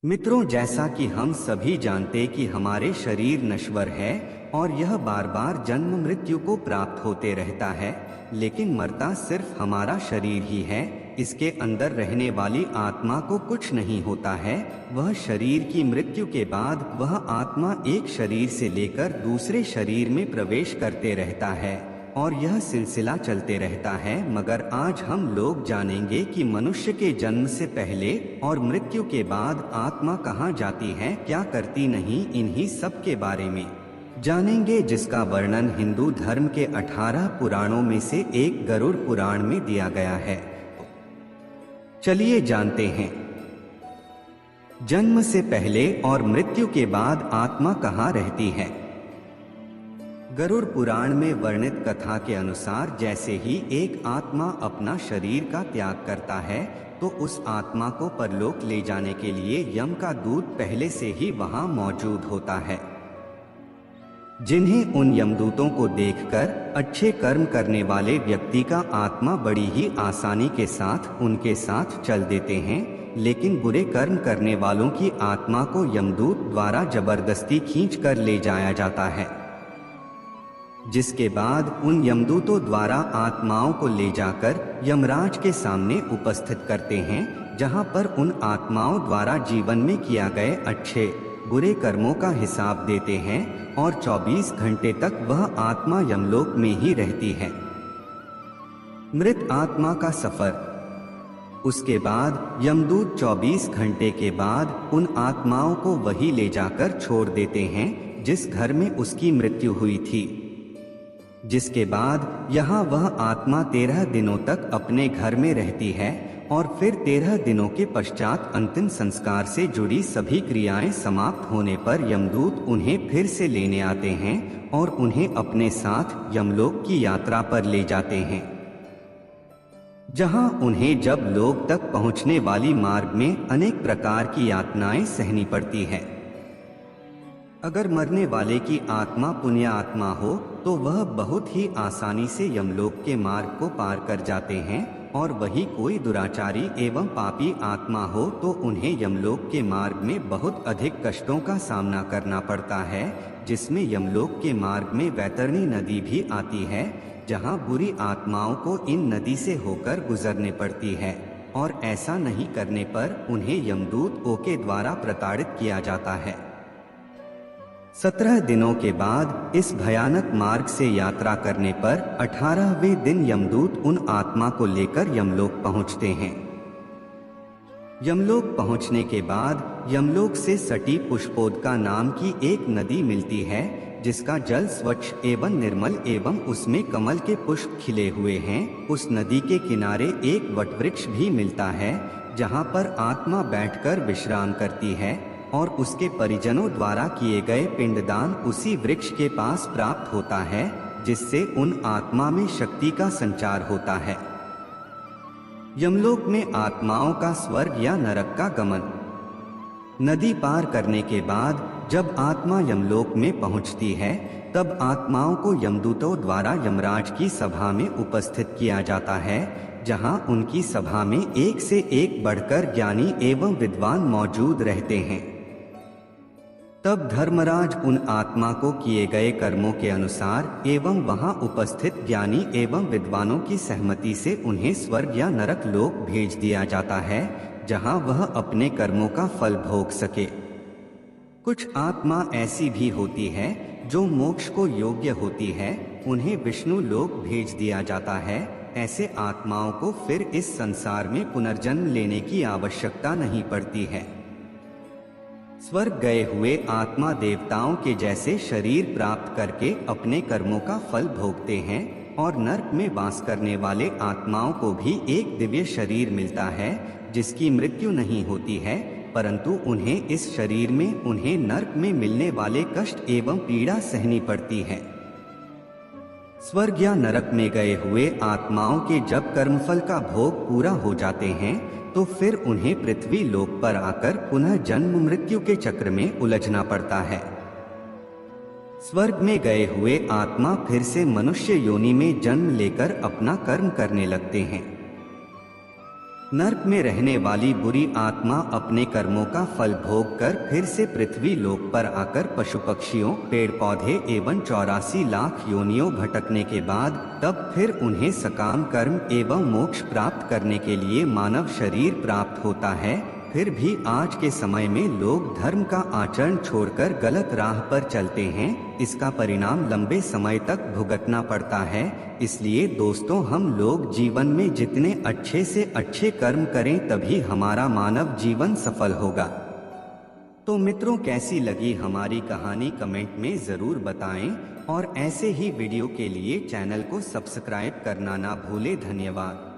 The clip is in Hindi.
मित्रों, जैसा कि हम सभी जानते कि हमारे शरीर नश्वर है और यह बार बार जन्म मृत्यु को प्राप्त होते रहता है, लेकिन मरता सिर्फ हमारा शरीर ही है। इसके अंदर रहने वाली आत्मा को कुछ नहीं होता है। वह शरीर की मृत्यु के बाद वह आत्मा एक शरीर से लेकर दूसरे शरीर में प्रवेश करते रहता है और यह सिलसिला चलते रहता है। मगर आज हम लोग जानेंगे कि मनुष्य के जन्म से पहले और मृत्यु के बाद आत्मा कहाँ जाती है, क्या करती नहीं, इन्हीं सब के बारे में जानेंगे, जिसका वर्णन हिंदू धर्म के 18 पुराणों में से एक गरुड़ पुराण में दिया गया है। चलिए जानते हैं। जन्म से पहले और मृत्यु के बाद आत्मा कहाँ रहती है। गरुड़ पुराण में वर्णित कथा के अनुसार जैसे ही एक आत्मा अपना शरीर का त्याग करता है तो उस आत्मा को परलोक ले जाने के लिए यम का दूत पहले से ही वहां मौजूद होता है, जिन्हें उन यमदूतों को देखकर अच्छे कर्म करने वाले व्यक्ति का आत्मा बड़ी ही आसानी के साथ उनके साथ चल देते हैं। लेकिन बुरे कर्म करने वालों की आत्मा को यमदूत द्वारा जबरदस्ती खींच कर ले जाया जाता है, जिसके बाद उन यमदूतों द्वारा आत्माओं को ले जाकर यमराज के सामने उपस्थित करते हैं, जहां पर उन आत्माओं द्वारा जीवन में किया गए अच्छे बुरे कर्मों का हिसाब देते हैं और 24 घंटे तक वह आत्मा यमलोक में ही रहती है। मृत आत्मा का सफर। उसके बाद यमदूत 24 घंटे के बाद उन आत्माओं को वही ले जाकर छोड़ देते हैं जिस घर में उसकी मृत्यु हुई थी, जिसके बाद यहाँ वह आत्मा 13 दिनों तक अपने घर में रहती है और फिर 13 दिनों के पश्चात अंतिम संस्कार से जुड़ी सभी क्रियाएं समाप्त होने पर यमदूत उन्हें फिर से लेने आते हैं और उन्हें अपने साथ यमलोक की यात्रा पर ले जाते हैं, जहां उन्हें जब लोक तक पहुंचने वाली मार्ग में अनेक प्रकार की यातनाएं सहनी पड़ती है। अगर मरने वाले की आत्मा पुण्य आत्मा हो तो वह बहुत ही आसानी से यमलोक के मार्ग को पार कर जाते हैं, और वही कोई दुराचारी एवं पापी आत्मा हो तो उन्हें यमलोक के मार्ग में बहुत अधिक कष्टों का सामना करना पड़ता है, जिसमें यमलोक के मार्ग में वैतरणी नदी भी आती है, जहां बुरी आत्माओं को इन नदी से होकर गुजरने पड़ती है, और ऐसा नहीं करने पर उन्हें यमदूत के द्वारा प्रताड़ित किया जाता है। 17 दिनों के बाद इस भयानक मार्ग से यात्रा करने पर 18वें दिन यमदूत उन आत्मा को लेकर यमलोक पहुंचते हैं। यमलोक पहुंचने के बाद यमलोक से सटी पुष्पोदका नाम की एक नदी मिलती है, जिसका जल स्वच्छ एवं निर्मल एवं उसमें कमल के पुष्प खिले हुए हैं। उस नदी के किनारे एक वटवृक्ष भी मिलता है, जहां पर आत्मा बैठकर विश्राम करती है और उसके परिजनों द्वारा किए गए पिंडदान उसी वृक्ष के पास प्राप्त होता है, जिससे उन आत्मा में शक्ति का संचार होता है। यमलोक में आत्माओं का स्वर्ग या नरक का गमन। नदी पार करने के बाद जब आत्मा यमलोक में पहुंचती है तब आत्माओं को यमदूतों द्वारा यमराज की सभा में उपस्थित किया जाता है, जहां उनकी सभा में एक से एक बढ़कर ज्ञानी एवं विद्वान मौजूद रहते हैं। तब धर्मराज उन आत्मा को किए गए कर्मों के अनुसार एवं वहां उपस्थित ज्ञानी एवं विद्वानों की सहमति से उन्हें स्वर्ग या नरक लोक भेज दिया जाता है, जहां वह अपने कर्मों का फल भोग सके। कुछ आत्मा ऐसी भी होती है जो मोक्ष को योग्य होती है, उन्हें विष्णु लोक भेज दिया जाता है। ऐसे आत्माओं को फिर इस संसार में पुनर्जन्म लेने की आवश्यकता नहीं पड़ती है। स्वर्ग गए हुए आत्मा देवताओं के जैसे शरीर प्राप्त करके अपने कर्मों का फल भोगते हैं, और नरक में वास करने वाले आत्माओं को भी एक दिव्य शरीर मिलता है, जिसकी मृत्यु नहीं होती है, परंतु उन्हें इस शरीर में उन्हें नरक में मिलने वाले कष्ट एवं पीड़ा सहनी पड़ती है। स्वर्ग या नरक में गए हुए आत्माओं के जब कर्मफल का भोग पूरा हो जाते हैं तो फिर उन्हें पृथ्वी लोक पर आकर पुनः जन्म मृत्यु के चक्र में उलझना पड़ता है। स्वर्ग में गए हुए आत्मा फिर से मनुष्य योनि में जन्म लेकर अपना कर्म करने लगते हैं। नर्क में रहने वाली बुरी आत्मा अपने कर्मों का फल भोग कर फिर से पृथ्वी लोक पर आकर पशु पक्षियों, पेड़ पौधे एवं 84 लाख योनियों भटकने के बाद तब फिर उन्हें सकाम कर्म एवं मोक्ष प्राप्त करने के लिए मानव शरीर प्राप्त होता है। फिर भी आज के समय में लोग धर्म का आचरण छोड़कर गलत राह पर चलते हैं। इसका परिणाम लंबे समय तक भुगतना पड़ता है। इसलिए दोस्तों, हम लोग जीवन में जितने अच्छे से अच्छे कर्म करें तभी हमारा मानव जीवन सफल होगा। तो मित्रों, कैसी लगी हमारी कहानी कमेंट में ज़रूर बताएं और ऐसे ही वीडियो के लिए चैनल को सब्सक्राइब करना ना भूलें। धन्यवाद।